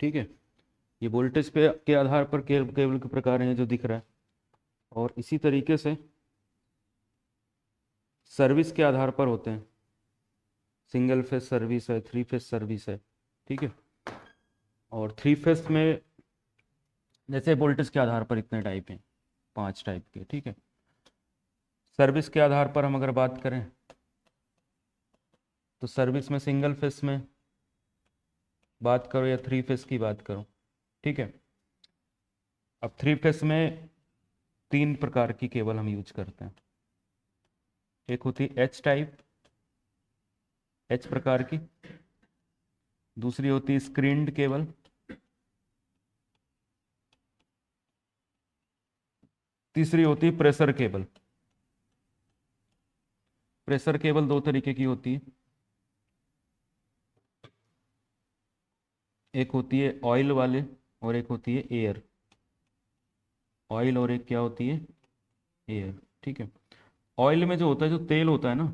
ठीक है, ये वोल्टेज पे के आधार पर केबल के प्रकार हैं जो दिख रहा है। और इसी तरीके से सर्विस के आधार पर होते हैं, सिंगल फेज सर्विस है, थ्री फेज सर्विस है। ठीक है, और थ्री फेज में जैसे वोल्टेज के आधार पर इतने टाइप हैं, 5 टाइप के। ठीक है, सर्विस के आधार पर हम अगर बात करें तो सर्विस में सिंगल फेज में बात करो या थ्री फेज की बात करो। ठीक है, अब थ्री फेज में 3 प्रकार की केबल हम यूज करते हैं। एक होती है एच टाइप, एच प्रकार की। दूसरी होती है स्क्रीन्ड केबल। तीसरी होती है प्रेशर केबल। प्रेशर केबल 2 तरीके की होती है, एक होती है ऑयल वाले और एक होती है एयर। ऑयल और एक क्या होती है, एयर। ठीक है, ऑयल में जो होता है, जो तेल होता है ना,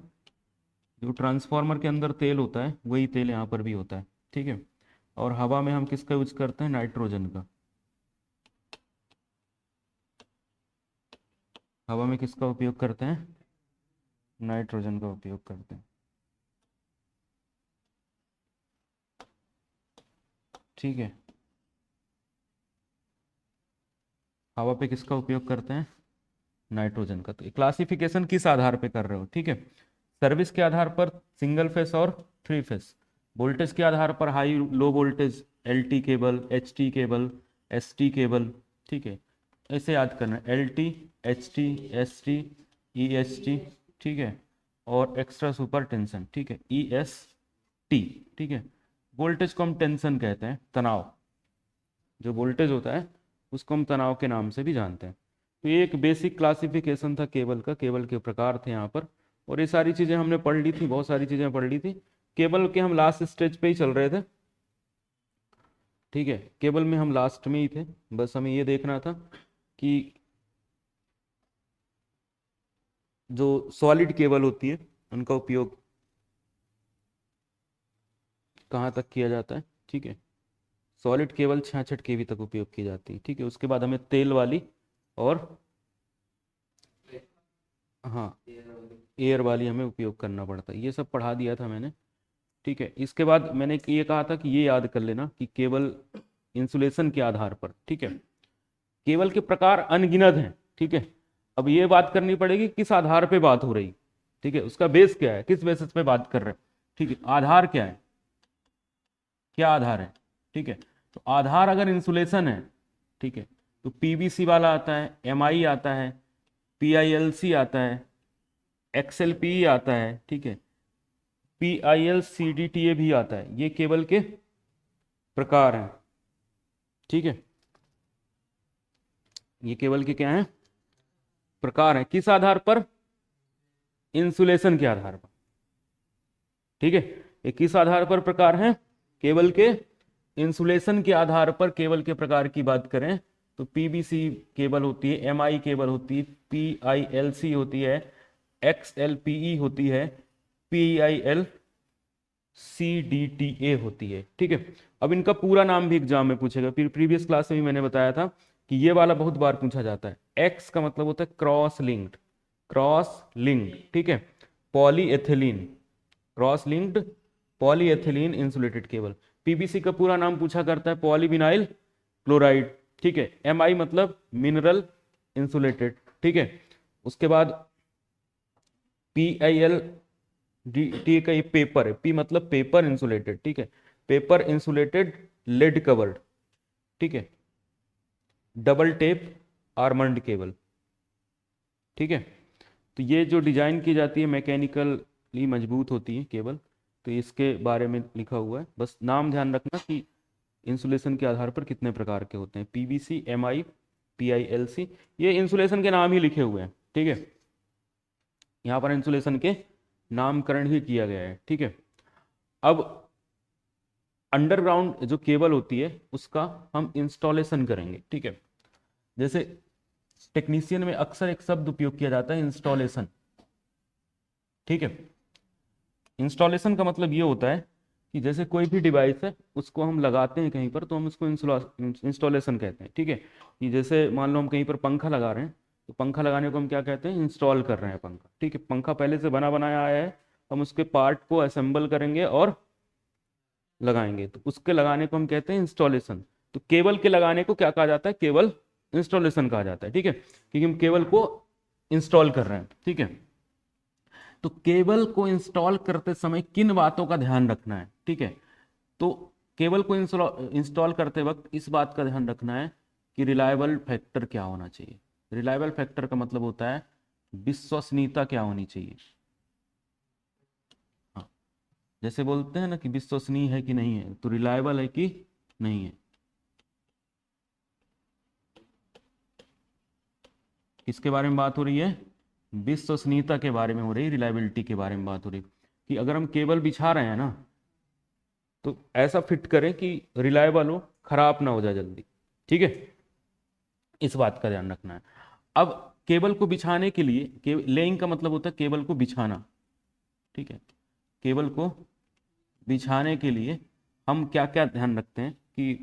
जो ट्रांसफार्मर के अंदर तेल होता है वही तेल यहाँ पर भी होता है। ठीक है, और हवा में हम किसका यूज करते हैं, नाइट्रोजन का। हवा में किसका उपयोग करते हैं, नाइट्रोजन का उपयोग करते हैं। ठीक है, हवा पे किसका उपयोग करते हैं, नाइट्रोजन का। तो क्लासिफिकेशन किस आधार पे कर रहे हो, ठीक है, सर्विस के आधार पर सिंगल फेस और थ्री फेस, वोल्टेज के आधार पर high low voltage, LT cable, HT cable, ST cable. ठीक है, ऐसे याद करना है, एलटी, एचटी, एसटी, ईएसटी। ठीक है, और एक्स्ट्रा सुपर टेंशन। ठीक है, ईएसटी। ठीक है, वोल्टेज को हम टेंशन कहते हैं, तनाव। जो वोल्टेज होता है उसको हम तनाव के नाम से भी जानते हैं। तो ये एक बेसिक क्लासिफिकेशन था केबल का, केबल के प्रकार थे यहाँ पर। और ये सारी चीज़ें हमने पढ़ ली थी, बहुत सारी चीज़ें पढ़ ली थी। केबल के हम लास्ट स्टेज पे ही चल रहे थे। ठीक है, केबल में हम लास्ट में ही थे, बस हमें ये देखना था कि जो सॉलिड केबल होती है उनका उपयोग कहाँ तक किया जाता है। ठीक है, सॉलिड केबल 66 केवी तक उपयोग की जाती है। ठीक है, उसके बाद हमें तेल वाली और हाँ एयर वाली हमें उपयोग करना पड़ता है। ये सब पढ़ा दिया था मैंने। ठीक है, इसके बाद मैंने ये कहा था कि ये याद कर लेना कि केबल इंसुलेशन के आधार पर, ठीक है, केबल के प्रकार अनगिनत हैं। ठीक है, अब ये बात करनी पड़ेगी किस आधार पे बात हो रही। ठीक है, उसका बेस क्या है, किस बेसिस पे बात कर रहे हैं। ठीक है, आधार क्या है, क्या आधार है। ठीक है, तो आधार अगर इंसुलेशन है, ठीक है, तो पीवीसी वाला आता है, एमआई आता है, पीआईएलसी आता है, एक्सएलपीई आता है। ठीक है, PIL CDTA भी आता है। ये केबल के प्रकार हैं। ठीक है, ये केबल के क्या हैं, प्रकार हैं। किस आधार पर, इंसुलेशन के आधार पर। ठीक है, ये किस आधार पर प्रकार हैं, केबल के इंसुलेशन के आधार पर केबल के प्रकार की बात करें तो पीवीसी केबल होती है, एमआई केबल होती है, PILC होती है, XLPE होती है, PIL CDTA होती है। ठीक है, अब इनका पूरा नाम भी एग्जाम में पूछेगा, फिर प्रीवियस क्लास में भी मैंने बताया था कि ये वाला बहुत बार पूछा जाता है। एक्स का मतलब होता है क्रॉस लिंक्ड, क्रॉस लिंक्ड। ठीक है, polyethylene, cross linked polyethylene insulated cable. PVC का पूरा नाम पूछा करता है पॉलीविनाइल क्लोराइड। ठीक है, एमआई मतलब मिनरल इंसुलेटेड। ठीक है, उसके बाद PIL डी का ये पेपर है, पी मतलब पेपर इंसुलेटेड। ठीक है, पेपर इंसुलेटेड लेड कवर्ड। ठीक है, डबल टेप आर्मंड केबल। ठीक है, तो ये जो डिजाइन की जाती है मैकेनिकली मजबूत होती है केबल, तो इसके बारे में लिखा हुआ है। बस नाम ध्यान रखना कि इंसुलेशन के आधार पर कितने प्रकार के होते हैं, पीवीसी, एमआई, PILC। ये इंसुलेशन के नाम ही लिखे हुए हैं। ठीक है, यहाँ पर इंसुलेशन के नामकरण ही किया गया है। ठीक है, अब अंडरग्राउंड जो केबल होती है उसका हम इंस्टॉलेशन करेंगे। ठीक है, जैसे टेक्नीशियन में अक्सर एक शब्द उपयोग किया जाता है, इंस्टॉलेशन। ठीक है, इंस्टॉलेशन का मतलब ये होता है कि जैसे कोई भी डिवाइस है उसको हम लगाते हैं कहीं पर तो हम उसको इंस्टॉलेशन कहते हैं, ठीक है। कि जैसे मान लो हम कहीं पर पंखा लगा रहे हैं, तो पंखा लगाने को हम क्या कहते हैं, इंस्टॉल कर रहे हैं पंखा, ठीक है। पंखा पहले से बना बनाया आया है, हम उसके पार्ट को असेंबल करेंगे और लगाएंगे, तो उसके लगाने को हम कहते हैं इंस्टॉलेशन। तो केबल के लगाने को क्या कहा जाता है, केबल इंस्टॉलेशन कहा जाता है, ठीक है, क्योंकि हम केबल को इंस्टॉल कर रहे हैं, ठीक है। तो केबल को इंस्टॉल करते समय किन बातों का ध्यान रखना है, ठीक है। तो केबल को इंस्टॉल करते वक्त इस बात का ध्यान रखना है कि रिलायबल फैक्टर क्या होना चाहिए। रिलायबल फैक्टर का मतलब होता है विश्वसनीयता क्या होनी चाहिए। हाँ, जैसे बोलते हैं ना कि विश्वसनीय है कि नहीं है, तो रिलायबल है कि नहीं है। किसके बारे में बात हो रही है, विश्वसनीयता के बारे में हो रही है, रिलायबिलिटी के बारे में बात हो रही है। कि अगर हम केबल बिछा रहे हैं ना, तो ऐसा फिट करें कि रिलायबल हो, खराब ना हो जाए जल्दी, ठीक है। इस बात का ध्यान रखना है। अब केबल को बिछाने के लिए, लेइंग का मतलब होता है केबल को बिछाना, ठीक है। केबल को बिछाने के लिए हम क्या क्या ध्यान रखते हैं कि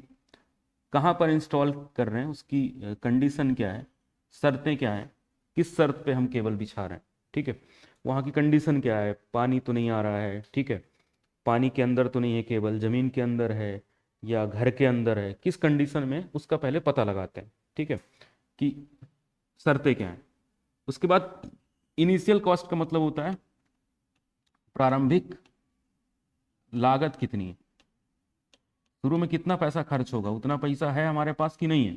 कहाँ पर इंस्टॉल कर रहे हैं, उसकी कंडीशन क्या है, शर्तें क्या हैं, किस शर्त पे हम केबल बिछा रहे हैं, ठीक है। वहाँ की कंडीशन क्या है, पानी तो नहीं आ रहा है, ठीक है, पानी के अंदर तो नहीं है केबल, जमीन के अंदर है या घर के अंदर है, किस कंडीशन में, उसका पहले पता लगाते हैं, ठीक है, कि शर्तें क्या हैं। उसके बाद इनिशियल कॉस्ट का मतलब होता है प्रारंभिक लागत कितनी है, शुरू में कितना पैसा खर्च होगा, उतना पैसा है हमारे पास कि नहीं है,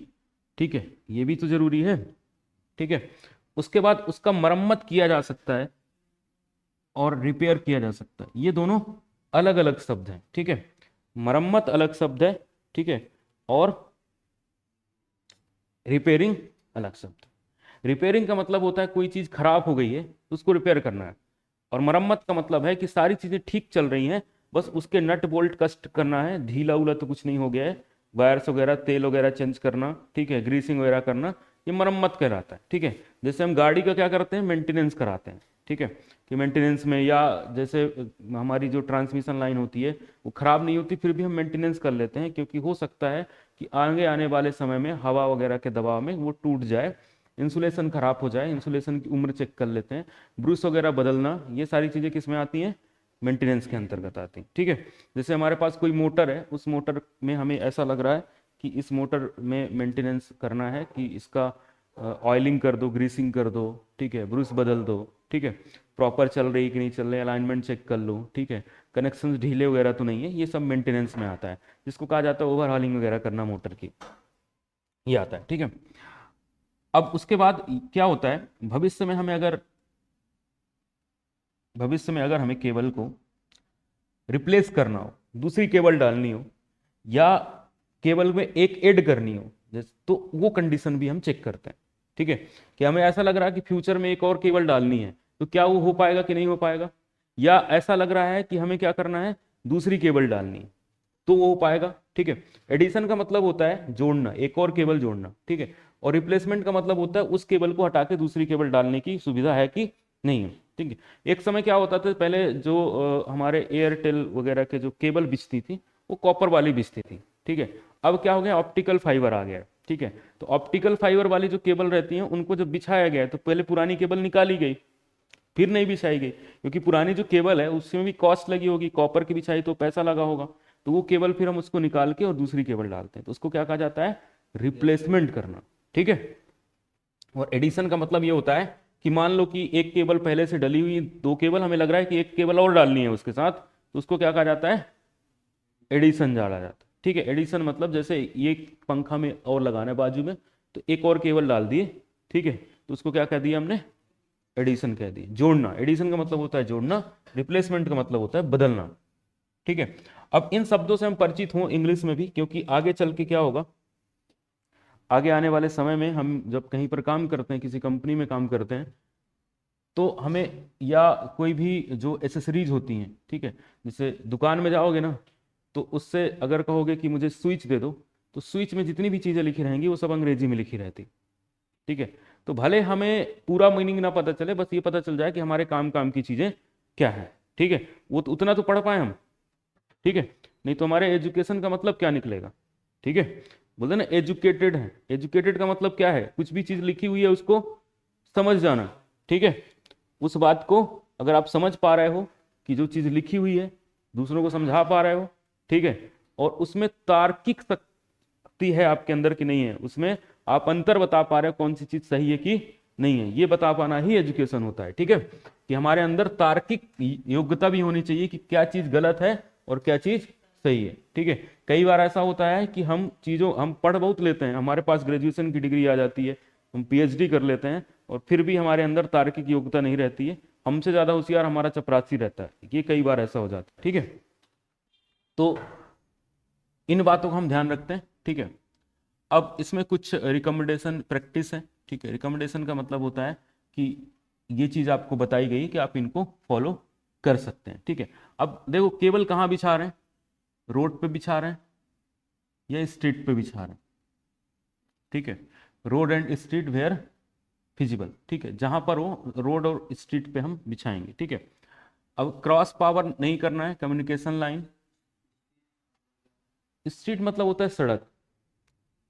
ठीक है, ये भी तो जरूरी है, ठीक है। उसके बाद उसका मरम्मत किया जा सकता है और रिपेयर किया जा सकता है, ये दोनों अलग अलग शब्द हैं, ठीक है। मरम्मत अलग शब्द है, ठीक है, और रिपेयरिंग अलग शब्द। रिपेयरिंग का मतलब होता है कोई चीज खराब हो गई है तो उसको रिपेयर करना है, और मरम्मत का मतलब है कि सारी चीजें ठीक चल रही हैं, बस उसके नट बोल्ट कस्ट करना है, ढीला उला तो कुछ नहीं हो गया है, वायर्स वगैरह तेल वगैरह चेंज करना, ठीक है, ग्रीसिंग वगैरह करना, ये मरम्मत कहलाता है, ठीक है। जैसे हम गाड़ी का क्या करते हैं, मेंटेनेंस कराते हैं, ठीक है, कि मेंटेनेंस में, या जैसे हमारी जो ट्रांसमिशन लाइन होती है वो खराब नहीं होती, फिर भी हम मेंटेनेंस कर लेते हैं, क्योंकि हो सकता है कि आगे आने वाले समय में हवा वगैरह के दबाव में वो टूट जाए, इंसुलेशन खराब हो जाए, इंसुलेशन की उम्र चेक कर लेते हैं, ब्रूस वगैरह बदलना, ये सारी चीज़ें किस में आती हैं, मेंटेनेंस के अंतर्गत आती हैं, ठीक है। जैसे हमारे पास कोई मोटर है, उस मोटर में हमें ऐसा लग रहा है कि इस मोटर में मेंटेनेंस करना है, कि इसका ऑयलिंग कर दो, ग्रीसिंग कर दो, ठीक है, ब्रूस बदल दो, ठीक है, प्रॉपर चल रही कि नहीं चल रही, अलाइनमेंट चेक कर लो, ठीक है, कनेक्शन ढीले वगैरह तो नहीं है, ये सब मेंटेनेंस में आता है, जिसको कहा जाता है ओवरहॉलिंग वगैरह करना मोटर की, ये आता है, ठीक है। अब उसके बाद क्या होता है, भविष्य में अगर हमें केबल को रिप्लेस करना हो, दूसरी केबल डालनी हो, या केबल में एक ऐड करनी हो, जैसे, तो वो कंडीशन भी हम चेक करते हैं, ठीक है। कि हमें ऐसा लग रहा है कि फ्यूचर में एक और केबल डालनी है, तो क्या वो हो पाएगा कि नहीं हो पाएगा, या ऐसा लग रहा है कि हमें क्या करना है, दूसरी केबल डालनी है, तो वो हो पाएगा, ठीक है। एडिशन का मतलब होता है जोड़ना, एक और केबल जोड़ना, ठीक है, और रिप्लेसमेंट का मतलब होता है उस केबल को हटा के दूसरी केबल डालने की सुविधा है कि नहीं है, ठीक है। एक समय क्या होता था, पहले जो हमारे एयरटेल वगैरह के जो केबल बिछती थी वो कॉपर वाली बिछती थी, ठीक है। अब क्या हो गया, ऑप्टिकल फाइबर आ गया, ठीक है। तो ऑप्टिकल फाइबर वाली जो केबल रहती है उनको जब बिछाया गया तो पहले पुरानी केबल निकाली गई, फिर नहीं बिछाई गई, क्योंकि पुरानी जो केबल है उसमें भी कॉस्ट लगी होगी, कॉपर की बिछाई तो पैसा लगा होगा, तो वो केबल फिर हम उसको निकाल के और दूसरी केबल डालते हैं, तो उसको क्या कहा जाता है, रिप्लेसमेंट करना, ठीक है। और एडिशन का मतलब ये होता है कि मान लो कि एक केबल पहले से डली हुई, दो केबल, हमें लग रहा है कि एक केबल और डालनी है उसके साथ, तो उसको क्या कहा जाता है, एडिशन डाला जाता है, ठीक है। एडिशन मतलब जैसे ये पंखा में और लगाना है बाजू में, तो एक और केबल डाल दिए, ठीक है, तो उसको क्या कह दिया हमने, एडिशन कह दिया, जोड़ना। एडिशन का मतलब होता है जोड़ना, रिप्लेसमेंट का मतलब होता है बदलना, ठीक है। अब इन शब्दों से हम परिचित हों इंग्लिश में भी, क्योंकि आगे चल के क्या होगा, आगे आने वाले समय में हम जब कहीं पर काम करते हैं, किसी कंपनी में काम करते हैं, तो हमें, या कोई भी जो एसेसरीज होती हैं, ठीक है, जैसे दुकान में जाओगे ना, तो उससे अगर कहोगे कि मुझे स्विच दे दो, तो स्विच में जितनी भी चीज़ें लिखी रहेंगी वो सब अंग्रेजी में लिखी रहती, ठीक है। तो भले हमें पूरा मीनिंग ना पता चले, बस ये पता चल जाए कि हमारे काम काम की चीज़ें क्या है, ठीक है, वो तो उतना तो पढ़ पाए हम, ठीक है, नहीं तो हमारे एजुकेशन का मतलब क्या निकलेगा, ठीक है, बोलते ना एजुकेटेड है, एजुकेटेड का मतलब क्या है, कुछ भी चीज लिखी हुई है उसको समझ जाना, ठीक है, उस बात को अगर आप समझ पा रहे हो कि जो चीज लिखी हुई है दूसरों को समझा पा रहे हो, ठीक है, और उसमें तार्किक शक्ति है आपके अंदर कि नहीं है, उसमें आप अंतर बता पा रहे हो कौन सी चीज सही है कि नहीं है, ये बता पाना ही एजुकेशन होता है, ठीक है, कि हमारे अंदर तार्किक योग्यता भी होनी चाहिए कि क्या चीज गलत है और क्या चीज सही है, ठीक है। कई बार ऐसा होता है कि हम पढ़ बहुत लेते हैं, हमारे पास ग्रेजुएशन की डिग्री आ जाती है, हम पीएचडी कर लेते हैं, और फिर भी हमारे अंदर तार्किक योग्यता नहीं रहती है, हमसे ज्यादा होशियार हमारा चपरासी रहता है, ये कई बार ऐसा हो जाता है, ठीक है। तो इन बातों को हम ध्यान रखते हैं, ठीक है। अब इसमें कुछ रिकमेंडेशन प्रैक्टिस है, ठीक है, रिकमेंडेशन का मतलब होता है कि ये चीज आपको बताई गई कि आप इनको फॉलो कर सकते हैं, ठीक है। अब देखो केबल कहाँ बिछा रहे हैं, रोड पे बिछा रहे हैं या स्ट्रीट पे बिछा रहे हैं, ठीक है, road and street wear feasible, ठीक है, जहां पर हो रोड और स्ट्रीट पे हम बिछाएंगे, ठीक है। अब क्रॉस पावर नहीं करना है, कम्युनिकेशन लाइन, स्ट्रीट मतलब होता है सड़क,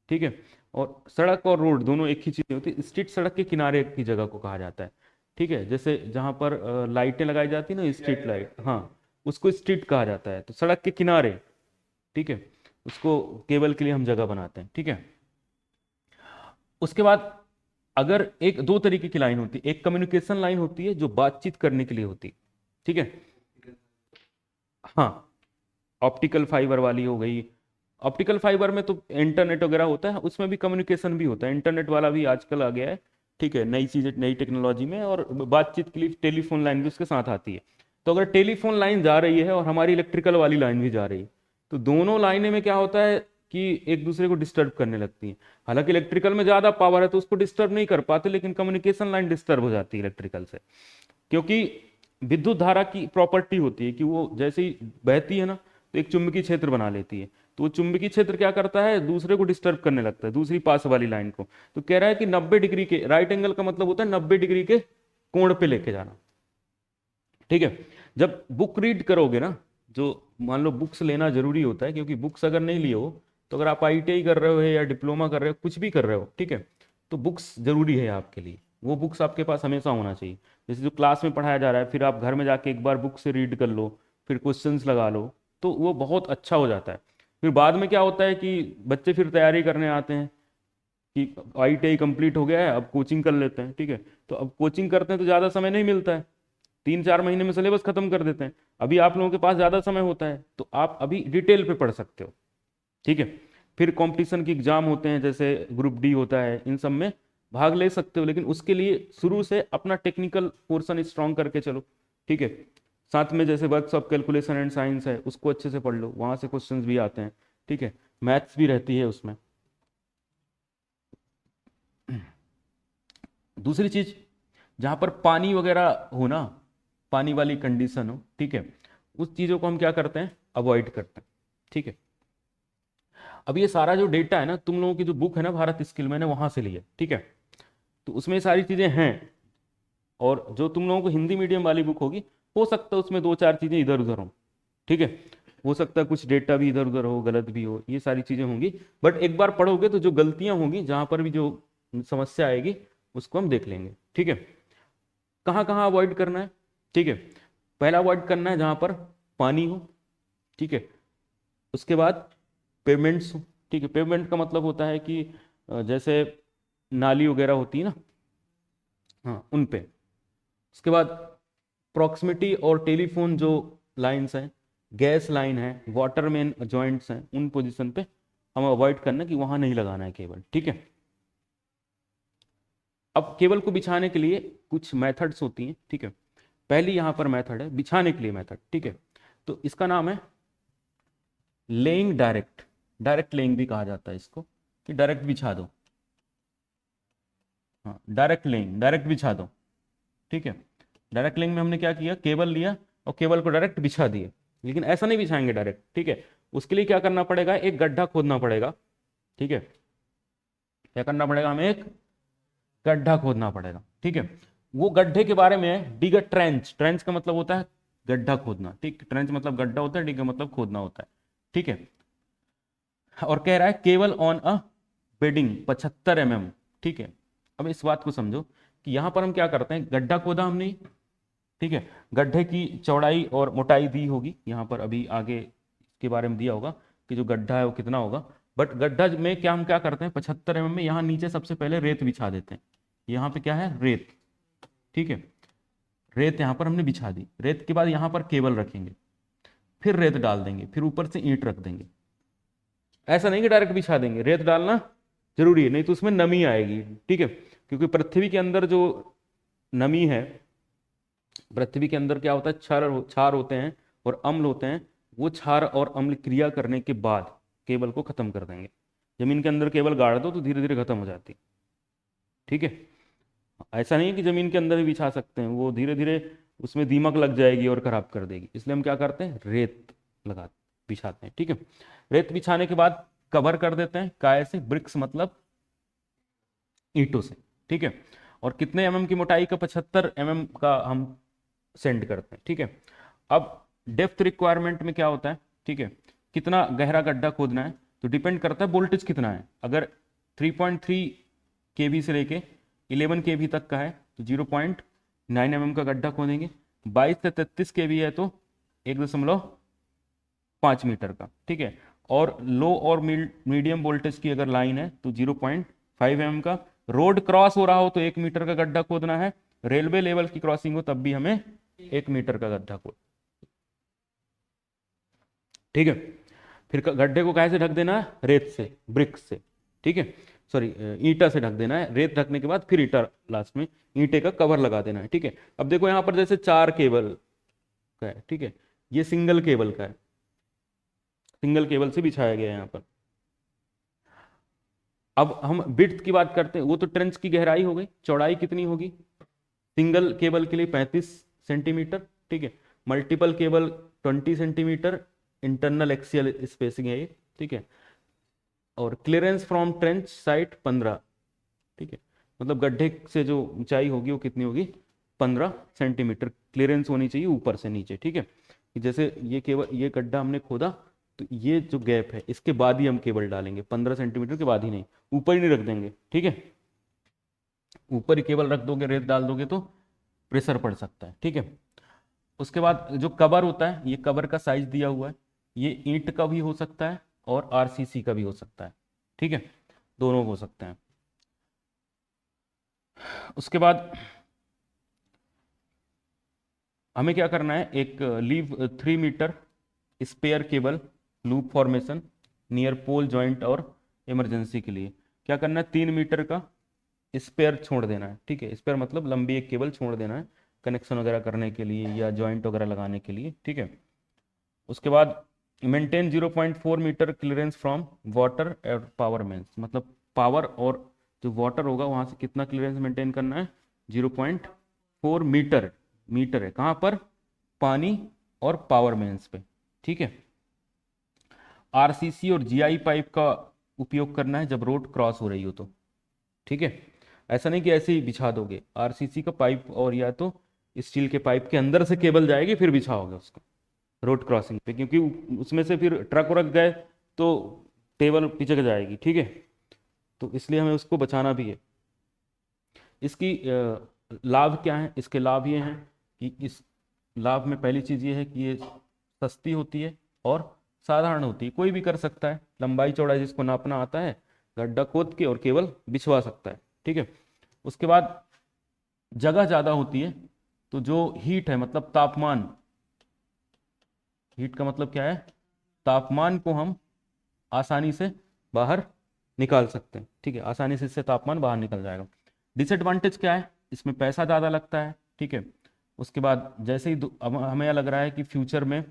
ठीक है, और सड़क और रोड दोनों एक ही चीज होती है, स्ट्रीट सड़क के किनारे की जगह को कहा जाता है, ठीक है, जैसे जहां पर लाइटें लगाई जाती है ना, स्ट्रीट लाइट, हाँ, उसको स्ट्रीट कहा जाता है, तो सड़क के किनारे, ठीक है, उसको केबल के लिए हम जगह बनाते हैं, ठीक है। उसके बाद अगर एक दो तरीके की लाइन होती है, एक कम्युनिकेशन लाइन होती है जो बातचीत करने के लिए होती है, ठीक है, हाँ, ऑप्टिकल फाइबर वाली हो गई, ऑप्टिकल फाइबर में तो इंटरनेट वगैरह होता है, उसमें भी कम्युनिकेशन भी होता है, इंटरनेट वाला भी आजकल आ गया है, ठीक है, नई चीजें नई टेक्नोलॉजी में, और बातचीत के लिए टेलीफोन लाइन भी उसके साथ आती है। तो अगर टेलीफोन लाइन जा रही है और हमारी इलेक्ट्रिकल वाली लाइन भी जा रही है, तो दोनों लाइनें में क्या होता है कि एक दूसरे को डिस्टर्ब करने लगती हैं, हालांकि इलेक्ट्रिकल में ज्यादा पावर है तो उसको डिस्टर्ब नहीं कर पाते, लेकिन कम्युनिकेशन लाइन डिस्टर्ब हो जाती है इलेक्ट्रिकल से, क्योंकि विद्युत धारा की प्रॉपर्टी होती है कि वो जैसे ही बहती है ना तो एक चुंबकीय क्षेत्र बना लेती है, तो वो चुंबकीय क्षेत्र क्या करता है, दूसरे को डिस्टर्ब करने लगता है, दूसरी पास वाली लाइन को, तो कह रहा है कि 90 डिग्री के, राइट एंगल का मतलब होता है 90 डिग्री के कोण पे लेके जाना, ठीक है। जब बुक रीड करोगे ना, जो मान लो बुक्स लेना जरूरी होता है, क्योंकि बुक्स अगर नहीं लिए हो तो अगर आप आईटीआई कर रहे हो या डिप्लोमा कर रहे हो, कुछ भी कर रहे हो, ठीक है, तो बुक्स जरूरी है आपके लिए, वो बुक्स आपके पास हमेशा होना चाहिए। जैसे जो क्लास में पढ़ाया जा रहा है, फिर आप घर में जाके एक बार बुक से रीड कर लो, फिर क्वेश्चंस लगा लो, तो वो बहुत अच्छा हो जाता है। फिर बाद में क्या होता है कि बच्चे फिर तैयारी करने आते हैं कि आईटीआई कंप्लीट हो गया है, अब कोचिंग कर लेते हैं, ठीक है, तो अब कोचिंग करते हैं तो ज़्यादा समय नहीं मिलता है, 3-4 महीने में सिलेबस खत्म कर देते हैं। अभी आप लोगों के पास ज़्यादा समय होता है तो आप अभी डिटेल पे पढ़ सकते हो, ठीक है। फिर कंपटीशन की एग्जाम होते हैं, जैसे ग्रुप डी होता है, इन सब में भाग ले सकते हो, लेकिन उसके लिए शुरू से अपना टेक्निकल पोर्शन स्ट्रॉन्ग करके चलो, ठीक है। साथ में जैसे वर्कशॉप कैलकुलेशन एंड साइंस है, उसको अच्छे से पढ़ लो, वहां से क्वेश्चंस भी आते हैं, ठीक है, मैथ्स भी रहती है उसमें। दूसरी चीज, जहां पर पानी वगैरह हो ना, पानी वाली कंडीशन हो, ठीक है, उस चीजों को हम क्या करते हैं, अवॉइड करते हैं, ठीक है। अब ये सारा जो डेटा है ना, तुम लोगों की जो बुक है ना भारत स्किल, मैंने वहां से लिया, ठीक है, तो उसमें ये सारी चीजें हैं, और जो तुम लोगों को हिंदी मीडियम वाली बुक होगी, हो सकता है उसमें 2-4 चीजें इधर उधर हो, ठीक है, हो सकता है कुछ डेटा भी इधर उधर हो, गलत भी हो, ये सारी चीजें होंगी, बट एक बार पढ़ोगे तो जो गलतियां होंगी, जहां पर भी जो समस्या आएगी उसको हम देख लेंगे, ठीक है। कहाँ कहाँ अवॉइड करना है, ठीक है, पहला अवॉइड करना है जहां पर पानी हो, ठीक है, उसके बाद पेमेंट्स हो, ठीक है, पेमेंट का मतलब होता है कि जैसे नाली वगैरह होती है ना, हाँ, उन पे। उसके बाद प्रॉक्सिमिटी और टेलीफोन जो लाइंस हैं, गैस लाइन है, वाटर मेन जॉइंट्स हैं, उन पोजीशन पे हम अवॉइड करना कि वहां नहीं लगाना है केबल, ठीक है। अब केबल को बिछाने के लिए कुछ मेथड्स होती हैं, ठीक है, पहली यहां पर मेथड है बिछाने के लिए मेथड, ठीक है, तो इसका नाम है लेइंग डायरेक्ट, डायरेक्ट लेइंग भी कहा जाता है इसको, कि डायरेक्ट बिछा दो, हाँ, डायरेक्ट लेइंग, डायरेक्ट बिछा दो, ठीक है। डायरेक्ट लेइंग में हमने क्या किया, केबल लिया और केबल को डायरेक्ट बिछा दिए, लेकिन ऐसा नहीं बिछाएंगे डायरेक्ट, ठीक है, उसके लिए क्या करना पड़ेगा, एक गड्ढा खोदना पड़ेगा, ठीक है, क्या करना पड़ेगा, हमें एक गड्ढा खोदना पड़ेगा, ठीक है। वो गड्ढे के बारे में है डिग अ ट्रेंच, ट्रेंच का मतलब होता है गड्ढा खोदना, ठीक, ट्रेंच मतलब गड्ढा होता है, ठीक है, मतलब खोदना होता है, ठीक है। और कह रहा है केवल ऑन अ बेडिंग 75 mm, ठीक है। अब इस बात को समझो कि यहाँ पर हम क्या करते हैं, गड्ढा खोदा हमने, ठीक है, गड्ढे की चौड़ाई और मोटाई दी होगी यहाँ पर, अभी आगे इसके बारे में दिया होगा कि जो गड्ढा है वो कितना होगा। बट गड्ढा में क्या हम क्या करते हैं, 75 mm में यहाँ नीचे सबसे पहले रेत बिछा देते हैं। यहाँ पे क्या है, रेत, ठीक है, रेत यहाँ पर हमने बिछा दी। रेत के बाद यहाँ पर केबल रखेंगे, फिर रेत डाल देंगे, फिर ऊपर से ईंट रख देंगे। ऐसा नहीं कि डायरेक्ट बिछा देंगे, रेत डालना जरूरी है, नहीं तो उसमें नमी आएगी, ठीक है, क्योंकि पृथ्वी के अंदर जो नमी है, पृथ्वी के अंदर क्या होता है, क्षार होते हैं और अम्ल होते हैं, वो क्षार और अम्ल क्रिया करने के बाद केबल को खत्म कर देंगे। जमीन के अंदर केबल गाड़ दो तो धीरे धीरे खत्म हो जाती, ठीक है। ऐसा नहीं है कि जमीन के अंदर ही बिछा सकते हैं, वो धीरे धीरे उसमें दीमक लग जाएगी और खराब कर देगी, इसलिए हम क्या करते हैं, रेत लगा बिछाते हैं, ठीक है। रेत बिछाने के बाद कवर कर देते हैं, काय से, ब्रिक्स मतलब ईंटों से, ठीक है। और कितने एमएम की मोटाई का, 75 mm का हम सेंड करते हैं, ठीक है। अब डेप्थ रिक्वायरमेंट में क्या होता है, ठीक है, कितना गहरा गड्ढा खोदना है, तो डिपेंड करता है वोल्टेज कितना है। अगर 3.3 kV से लेके 11 kV तक का है तो 0.9 mm का गड्ढा खोदेंगे। 22 से 33 kV है तो 1.5 मीटर का, ठीक है। और लो और मीडियम वोल्टेज की अगर लाइन है तो 0.5 mm का। रोड क्रॉस हो रहा हो तो 1 मीटर का गड्ढा खोदना है। रेलवे लेवल की क्रॉसिंग हो तब भी हमें 1 मीटर का गड्ढा खोद, ठीक है। फिर गड्ढे को कैसे ढक देना है, रेत से, ब्रिक्स से, ठीक है, सॉरी ईंटा से ढक देना है। रेत ढकने के बाद फिर ईंटा लास्ट में, ईंटे का कवर लगा देना है, ठीक है। अब देखो यहाँ पर जैसे 4 केबल का है, ठीक है, ये सिंगल केबल का है, सिंगल केबल से बिछाया गया है यहाँ पर। अब हम विड्थ की बात करते हैं, वो तो ट्रेंच की गहराई हो गई, चौड़ाई कितनी होगी, सिंगल केबल के लिए 35 सेंटीमीटर, ठीक है। Multiple cable 20 centimetre, internal axial spacing है ये, ठीक है। और क्लियरेंस फ्रॉम ट्रेंच साइट 15, ठीक है, मतलब गड्ढे से जो ऊंचाई होगी वो कितनी होगी, 15 सेंटीमीटर क्लियरेंस होनी चाहिए ऊपर से नीचे, ठीक है। कि जैसे ये केबल, ये गड्ढा हमने खोदा तो ये जो गैप है इसके बाद ही हम केबल डालेंगे, 15 सेंटीमीटर के बाद ही, नहीं ऊपर ही नहीं रख देंगे, ठीक है। ऊपर ही केबल रख दोगे, रेत डाल दोगे तो प्रेशर पड़ सकता है, ठीक है। उसके बाद जो कवर होता है, ये कवर का साइज दिया हुआ है, ये ईंट का भी हो सकता है और आरसीसी का भी हो सकता है, ठीक है, दोनों हो सकते हैं। उसके बाद हमें क्या करना है, एक leave 3 metre spare cable loop formation near pole joint और इमरजेंसी के लिए क्या करना है, 3 मीटर का स्पेयर छोड़ देना है, ठीक है। स्पेयर मतलब लंबी एक केबल छोड़ देना है कनेक्शन वगैरह करने के लिए या जॉइंट वगैरह लगाने के लिए, ठीक है। उसके बाद maintain 0.4 metre clearance from water और पावर मेन्स, मतलब पावर और जो वाटर होगा वहां से कितना क्लियरेंस मेंटेन करना है, 0.4 मीटर, मीटर है कहाँ पर, पानी और पावर मेन्स पे, ठीक है। आरसीसी और जीआई पाइप का उपयोग करना है जब रोड क्रॉस हो रही हो तो, ठीक है। ऐसा नहीं कि ऐसे ही बिछा दोगे, आरसीसी का पाइप और या तो स्टील के पाइप के अंदर से केबल जाएगी फिर बिछाओगे उसको रोड क्रॉसिंग पे, क्योंकि उसमें से फिर ट्रक व्रक गए तो टेबल पिचक जाएगी, ठीक है। तो इसलिए हमें उसको बचाना भी है। इसकी लाभ क्या है, इसके लाभ ये हैं कि इस लाभ में पहली चीज़ ये है कि ये सस्ती होती है और साधारण होती है, कोई भी कर सकता है, लंबाई चौड़ाई जिसको नापना आता है गड्ढा खोद के और केवल बिछवा सकता है, ठीक है। उसके बाद जगह ज़्यादा होती है तो जो हीट है मतलब तापमान, हीट का मतलब क्या है, तापमान को हम आसानी से बाहर निकाल सकते हैं, ठीक है, आसानी से इससे तापमान बाहर निकल जाएगा। डिसएडवांटेज क्या है, इसमें पैसा ज़्यादा लगता है, ठीक है। उसके बाद जैसे ही अब हमें लग रहा है कि फ्यूचर में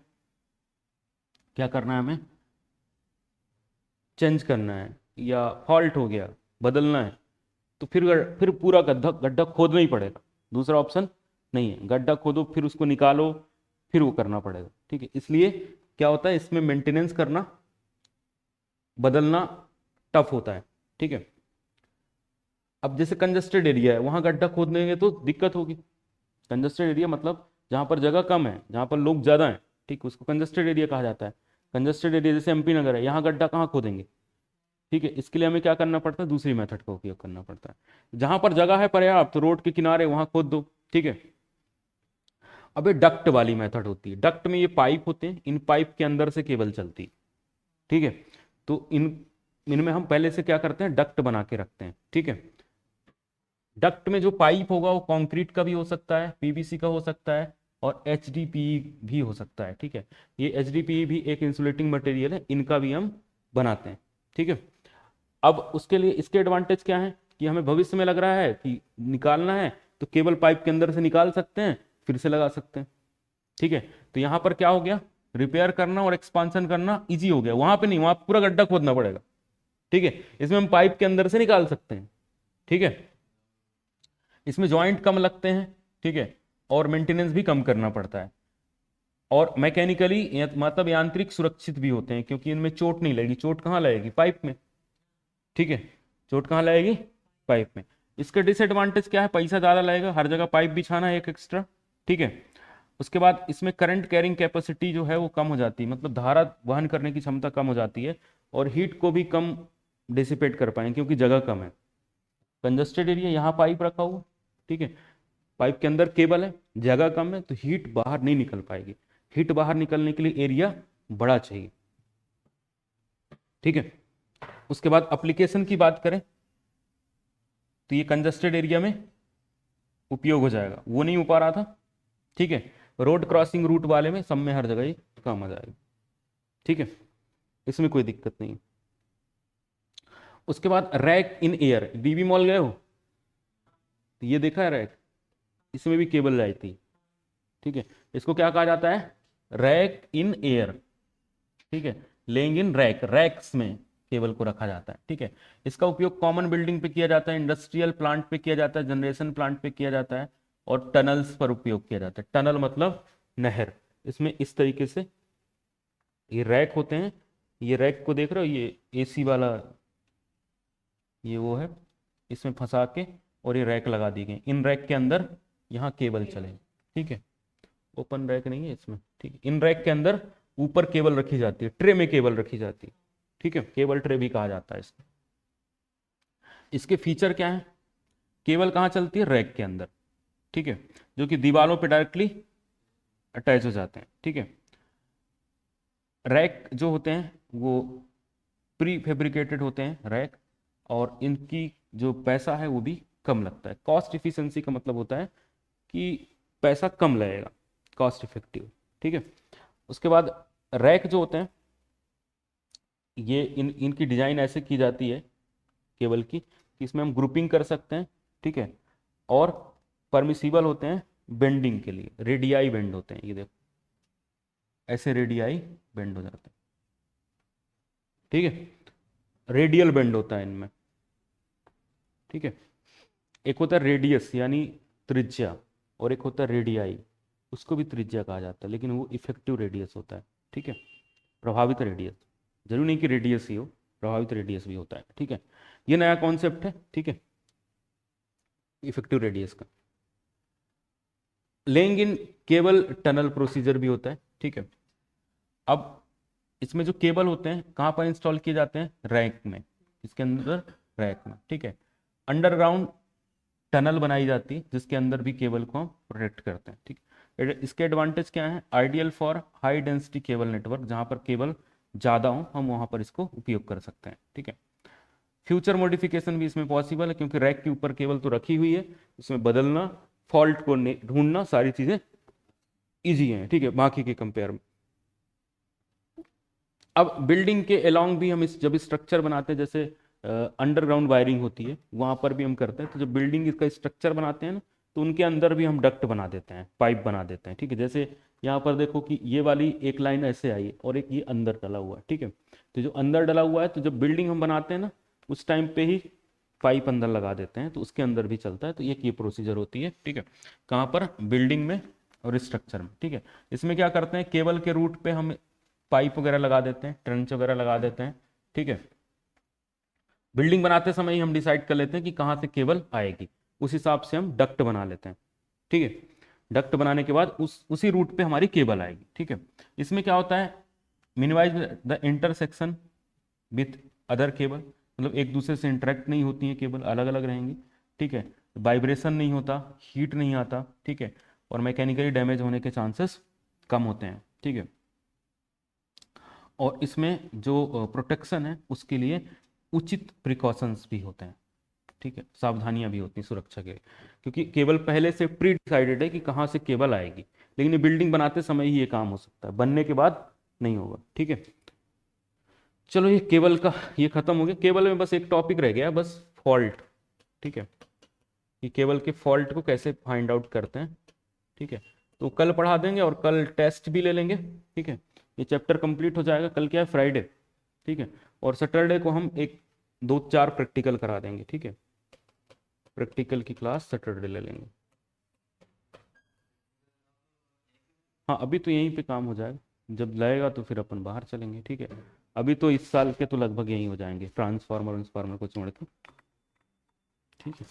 क्या करना है, हमें चेंज करना है या फॉल्ट हो गया बदलना है तो फिर पूरा गड्ढा गड्ढा खोदना ही पड़ेगा, दूसरा ऑप्शन नहीं है। गड्ढा खोदो फिर उसको निकालो फिर वो करना पड़ेगा, ठीक है। इसलिए क्या होता है, इसमें मेंटेनेंस करना, बदलना टफ होता है, ठीक है। अब जैसे कंजस्टेड एरिया है वहां गड्ढा खोदने में तो दिक्कत होगी, कंजस्टेड एरिया मतलब जहाँ पर जगह कम है, जहाँ पर लोग ज़्यादा हैं, ठीक, उसको कंजस्टेड एरिया कहा जाता है। कंजस्टेड एरिया जैसे एमपी नगर है, यहाँ गड्ढा कहाँ खोदेंगे, ठीक है, इसके लिए हमें क्या करना पड़ता है, दूसरी मेथड का उपयोग करना पड़ता है। जहाँ पर जगह है पर्याप्त तो रोड के किनारे वहाँ खोद दो, ठीक है। अब ये डक्ट वाली मेथड होती है। डक्ट में ये पाइप होते हैं, इन पाइप के अंदर से केबल चलती है, ठीक है। तो इनमें हम पहले से क्या करते हैं, डक्ट बना के रखते हैं, ठीक है। डक्ट में जो पाइप होगा वो कंक्रीट का भी हो सकता है, पीवीसी का हो सकता है, और एचडीपीई भी हो सकता है, ठीक है। ये एचडीपीई भी एक इंसुलेटिंग मटेरियल है, इनका भी हम बनाते हैं, ठीक है। अब उसके लिए इसके एडवांटेज क्या है कि हमें भविष्य में लग रहा है कि निकालना है तो केबल पाइप के अंदर से निकाल सकते हैं, फिर से लगा सकते हैं, ठीक है। तो यहाँ पर क्या हो गया, रिपेयर करना और एक्सपांशन करना इजी हो गया, वहां पे नहीं, वहां पूरा गड्ढा खोदना पड़ेगा, ठीक है। इसमें हम पाइप के अंदर से निकाल सकते हैं, ठीक है। इसमें जॉइंट कम लगते हैं, ठीक है, और मेंटेनेंस भी कम करना पड़ता है, और मैकेनिकली मतलब यांत्रिक सुरक्षित भी होते हैं, क्योंकि इनमें चोट नहीं लगेगी। चोट कहाँ लगेगी, पाइप में, ठीक है, चोट कहाँ लगेगी, पाइप में। इसका डिसएडवांटेज क्या है, पैसा ज़्यादा लगेगा, हर जगह पाइप बिछाना है एक एक्स्ट्रा, ठीक है। उसके बाद इसमें करंट कैरिंग कैपेसिटी जो है वो कम हो जाती है, मतलब धारा वहन करने की क्षमता कम हो जाती है, और हीट को भी कम डिसिपेट कर पाएंगे क्योंकि जगह कम है। कंजस्टेड एरिया, यहाँ पाइप रखा हुआ, ठीक है, पाइप के अंदर केबल है, जगह कम है, तो हीट बाहर नहीं निकल पाएगी। हीट बाहर निकलने के लिए एरिया बड़ा चाहिए, ठीक है। उसके बाद एप्लीकेशन की बात करें तो ये कंजस्टेड एरिया में उपयोग हो जाएगा, वो नहीं हो पा रहा था, ठीक है। रोड क्रॉसिंग रूट वाले में, सब में, हर जगह ये काम आ जाएगा, ठीक है, इसमें कोई दिक्कत नहीं। उसके बाद rack in air, dB mall गए हो तो ये देखा है रैक, इसमें भी केबल जाती है, ठीक है। इसको क्या कहा जाता है, रैक इन एयर, ठीक है। लेइंग इन रैक, रैक्स में केबल को रखा जाता है, ठीक है। इसका उपयोग कॉमन बिल्डिंग पे किया जाता है, इंडस्ट्रियल प्लांट पे किया जाता है, जनरेशन प्लांट पे किया जाता है, और टनल्स पर उपयोग किया जाता है। टनल मतलब नहर। इसमें इस तरीके से ये रैक होते हैं, ये रैक को देख रहे हो, ये एसी वाला, ये वो है, इसमें फंसा के और ये रैक लगा दी गई, इन रैक के अंदर यहाँ केबल चले, ठीक है। ओपन रैक नहीं है इसमें, ठीक है। इन रैक के अंदर ऊपर केबल रखी जाती है, ट्रे में केबल रखी जाती है, ठीक है, केबल ट्रे भी कहा जाता है इसको। इसके फीचर क्या है, केबल कहाँ चलती है, रैक के अंदर, ठीक है, जो कि दीवारों पे डायरेक्टली अटैच हो जाते हैं, ठीक है। रैक जो होते हैं वो प्री फैब्रिकेटेड होते हैं रैक, और इनकी जो पैसा है वो भी कम लगता है। कॉस्ट इफिशिएंसी का मतलब होता है कि पैसा कम लगेगा, कॉस्ट इफेक्टिव, ठीक है। उसके बाद रैक जो होते हैं, ये इनकी डिजाइन ऐसे की जाती है केबल की कि इसमें हम ग्रुपिंग कर सकते हैं, ठीक है, और परमिसिबल होते हैं बेंडिंग के लिए, रेडियाई बेंड होते हैं, ये देखो ऐसे रेडियाई बेंड हो जाते हैं, ठीक है, रेडियल बेंड होता है इनमें, ठीक है। एक होता है रेडियस यानी त्रिज्या, और एक होता है रेडियाई, उसको भी त्रिज्या कहा जाता है, लेकिन वो इफेक्टिव रेडियस होता है, ठीक है, प्रभावित रेडियस। जरूरी नहीं कि रेडियस ही हो, प्रभावित रेडियस भी होता है, ठीक है। ये नया कॉन्सेप्ट है, ठीक है, इफेक्टिव रेडियस का। Laying in cable tunnel procedure भी होता है, ठीक है। अब इसमें जो केबल होते हैं कहाँ पर इंस्टॉल किए जाते हैं, रैक में, इसके अंदर रैक में, ठीक है। अंडरग्राउंड टनल बनाई जाती है जिसके अंदर भी केबल को हम प्रोटेक्ट करते हैं, ठीक है। इसके एडवांटेज क्या है, ideal for high density cable network, जहाँ पर केबल ज़्यादा हो हम वहाँ पर इसको उपयोग कर सकते हैं, ठीक है। फ्यूचर मॉडिफिकेशन भी इसमें पॉसिबल है, क्योंकि रैक के ऊपर केबल तो रखी हुई है, उसमें बदलना, फॉल्ट को ढूंढना, सारी चीज़ें ईजी हैं, ठीक है, बाकी के कंपेयर में। अब बिल्डिंग के अलोंग भी हम जब स्ट्रक्चर बनाते हैं, जैसे अंडरग्राउंड वायरिंग होती है वहां पर भी हम करते हैं, तो जब बिल्डिंग इसका स्ट्रक्चर बनाते हैं ना, तो उनके अंदर भी हम डक्ट बना देते हैं, पाइप बना देते हैं, ठीक है। जैसे यहाँ पर देखो कि ये वाली एक लाइन ऐसे आई है और एक ये अंदर डला हुआ है, ठीक है। तो जो अंदर डला हुआ है, तो जब बिल्डिंग हम बनाते हैं ना उस टाइम पे ही पाइप अंदर लगा देते हैं, तो उसके अंदर भी चलता है। तो ये प्रोसीजर होती है, ठीक है, कहाँ पर, बिल्डिंग में और स्ट्रक्चर में, ठीक है। इसमें क्या करते हैं, केबल के रूट पे हम पाइप वगैरह लगा देते हैं, ट्रंच वगैरह लगा देते हैं, ठीक है। बिल्डिंग बनाते समय ही हम डिसाइड कर लेते हैं कि कहाँ से केबल आएगी, उस हिसाब से हम डक्ट बना लेते हैं, ठीक है। डक्ट बनाने के बाद उसी रूट पे हमारी केबल आएगी, ठीक है। इसमें क्या होता है, minimise the intersection with other cable, मतलब एक दूसरे से इंटरेक्ट नहीं होती है केबल, अलग अलग रहेंगी, ठीक है। वाइब्रेशन नहीं होता, हीट नहीं आता, ठीक है, और मैकेनिकली डैमेज होने के चांसेस कम होते हैं, ठीक है। और इसमें जो प्रोटेक्शन है उसके लिए उचित प्रिकॉशंस भी होते हैं, ठीक है, सावधानियां भी होती हैं सुरक्षा के लिए, क्योंकि केबल पहले से प्री डिसाइडेड है कि कहाँ से केबल आएगी, लेकिन ये बिल्डिंग बनाते समय ही ये काम हो सकता है, बनने के बाद नहीं होगा, ठीक है। चलो ये केबल का ये खत्म हो गया। केबल में बस एक टॉपिक रह गया, बस फॉल्ट, ठीक है, कि केबल के फॉल्ट को कैसे फाइंड आउट करते हैं, ठीक है। तो कल पढ़ा देंगे और कल टेस्ट भी ले लेंगे, ठीक है। ये चैप्टर कंप्लीट हो जाएगा। कल क्या है, फ्राइडे, ठीक है, और सैटरडे को हम एक 2-4 प्रैक्टिकल करा देंगे, ठीक है। प्रैक्टिकल की क्लास सैटरडे ले लेंगे। हाँ अभी तो यहीं पे काम हो जाएगा, जब लगेगा तो फिर अपन बाहर चलेंगे, ठीक है। अभी तो इस साल के तो लगभग यहीं हो जाएंगे, ट्रांसफार्मर को छोड़ के, ठीक है।